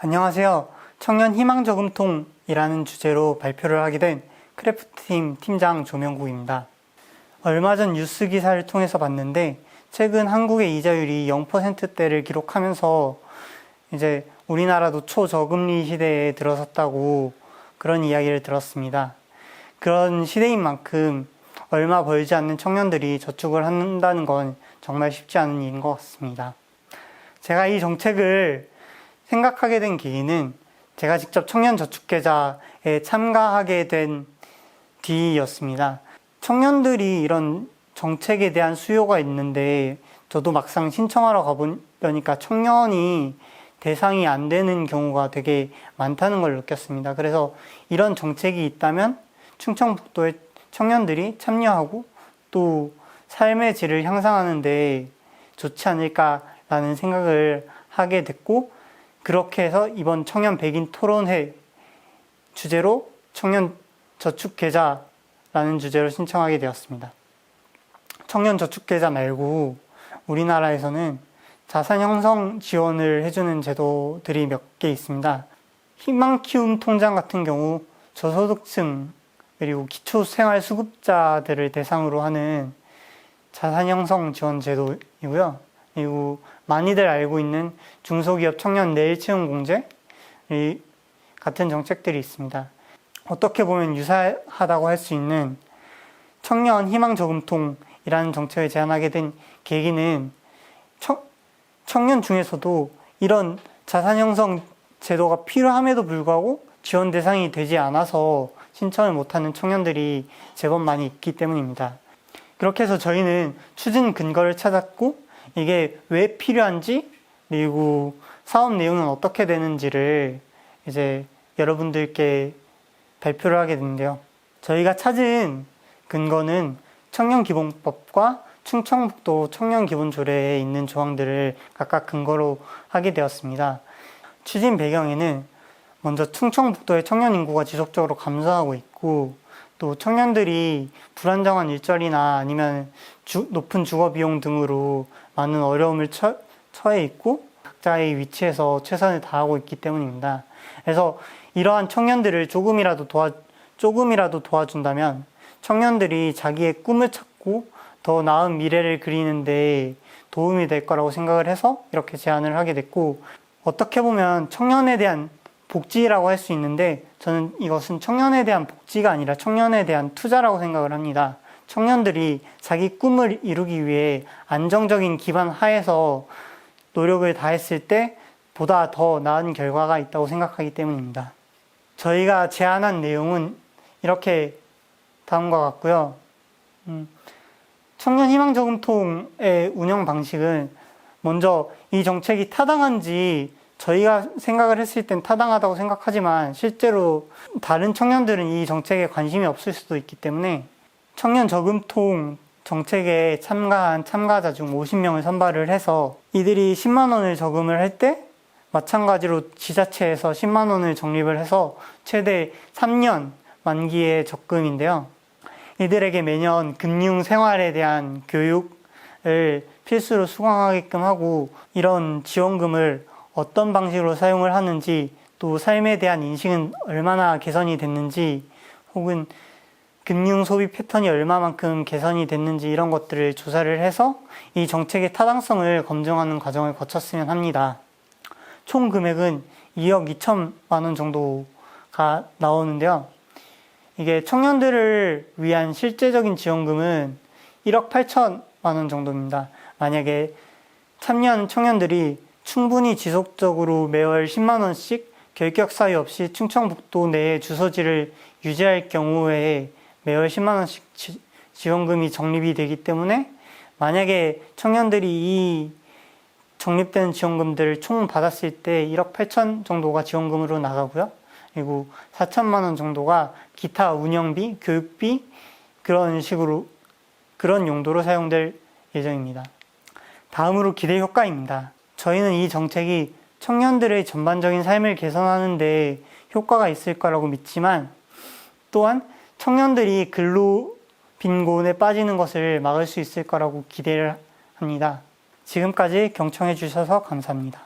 안녕하세요. 청년 희망 저금통이라는 주제로 발표를 하게 된 크래프트팀 팀장 조명국입니다. 얼마 전 뉴스 기사를 통해서 봤는데 최근 한국의 이자율이 0%대를 기록하면서 이제 우리나라도 초저금리 시대에 들어섰다고 그런 이야기를 들었습니다. 그런 시대인 만큼 얼마 벌지 않는 청년들이 저축을 한다는 건 정말 쉽지 않은 일인 것 같습니다. 제가 이 정책을 생각하게 된 계기는 제가 직접 청년저축계좌에 참가하게 된 뒤였습니다. 청년들이 이런 정책에 대한 수요가 있는데 저도 막상 신청하러 가보니까 청년이 대상이 안 되는 경우가 되게 많다는 걸 느꼈습니다. 그래서 이런 정책이 있다면 충청북도의 청년들이 참여하고 또 삶의 질을 향상하는 데 좋지 않을까라는 생각을 하게 됐고, 그렇게 해서 이번 청년 백인 토론회 주제로 청년 저축 계좌라는 주제로 신청하게 되었습니다. 청년 저축 계좌 말고 우리나라에서는 자산 형성 지원을 해주는 제도들이 몇 개 있습니다. 희망 키움 통장 같은 경우 저소득층 그리고 기초생활수급자들을 대상으로 하는 자산 형성 지원 제도이고요. 그리고 많이들 알고 있는 중소기업 청년 내일채움 공제 같은 정책들이 있습니다. 어떻게 보면 유사하다고 할 수 있는 청년 희망 저금통이라는 정책을 제안하게 된 계기는 청년 중에서도 이런 자산 형성 제도가 필요함에도 불구하고 지원 대상이 되지 않아서 신청을 못하는 청년들이 제법 많이 있기 때문입니다. 그렇게 해서 저희는 추진 근거를 찾았고 이게 왜 필요한지 그리고 사업 내용은 어떻게 되는지를 이제 여러분들께 발표를 하게 됐는데요. 저희가 찾은 근거는 청년기본법과 충청북도 청년기본조례에 있는 조항들을 각각 근거로 하게 되었습니다. 추진 배경에는 먼저 충청북도의 청년 인구가 지속적으로 감소하고 있고 또 청년들이 불안정한 일자리나 아니면 높은 주거 비용 등으로 많은 어려움을 처해 있고 각자의 위치에서 최선을 다하고 있기 때문입니다. 그래서 이러한 청년들을 조금이라도 도와준다면 청년들이 자기의 꿈을 찾고 더 나은 미래를 그리는데 도움이 될 거라고 생각을 해서 이렇게 제안을 하게 됐고, 어떻게 보면 청년에 대한 복지라고 할 수 있는데 저는 이것은 청년에 대한 복지가 아니라 청년에 대한 투자라고 생각을 합니다. 청년들이 자기 꿈을 이루기 위해 안정적인 기반 하에서 노력을 다했을 때 보다 더 나은 결과가 있다고 생각하기 때문입니다. 저희가 제안한 내용은 이렇게 다음과 같고요. 청년 희망 저금통의 운영 방식은 먼저 이 정책이 타당한지 저희가 생각을 했을 땐 타당하다고 생각하지만 실제로 다른 청년들은 이 정책에 관심이 없을 수도 있기 때문에 청년 저금통 정책에 참가한 참가자 중 50명을 선발을 해서 이들이 10만 원을 저금을 할 때 마찬가지로 지자체에서 10만 원을 적립을 해서 최대 3년 만기의 적금인데요. 이들에게 매년 금융 생활에 대한 교육을 필수로 수강하게끔 하고 이런 지원금을 어떤 방식으로 사용을 하는지 또 삶에 대한 인식은 얼마나 개선이 됐는지 혹은 금융 소비 패턴이 얼마만큼 개선이 됐는지 이런 것들을 조사를 해서 이 정책의 타당성을 검증하는 과정을 거쳤으면 합니다. 총 금액은 2억 2천만 원 정도가 나오는데요. 이게 청년들을 위한 실제적인 지원금은 1억 8천만 원 정도입니다. 만약에 참여한 청년들이 충분히 지속적으로 매월 10만 원씩 결격 사유 없이 충청북도 내에 주소지를 유지할 경우에 매월 10만 원씩 지원금이 적립이 되기 때문에 만약에 청년들이 이 적립된 지원금들을 총 받았을 때 1억 8천 정도가 지원금으로 나가고요. 그리고 4천만 원 정도가 기타 운영비, 교육비 그런 용도로 사용될 예정입니다. 다음으로 기대 효과입니다. 저희는 이 정책이 청년들의 전반적인 삶을 개선하는 데 효과가 있을 거라고 믿지만 또한 청년들이 근로 빈곤에 빠지는 것을 막을 수 있을 거라고 기대를 합니다. 지금까지 경청해 주셔서 감사합니다.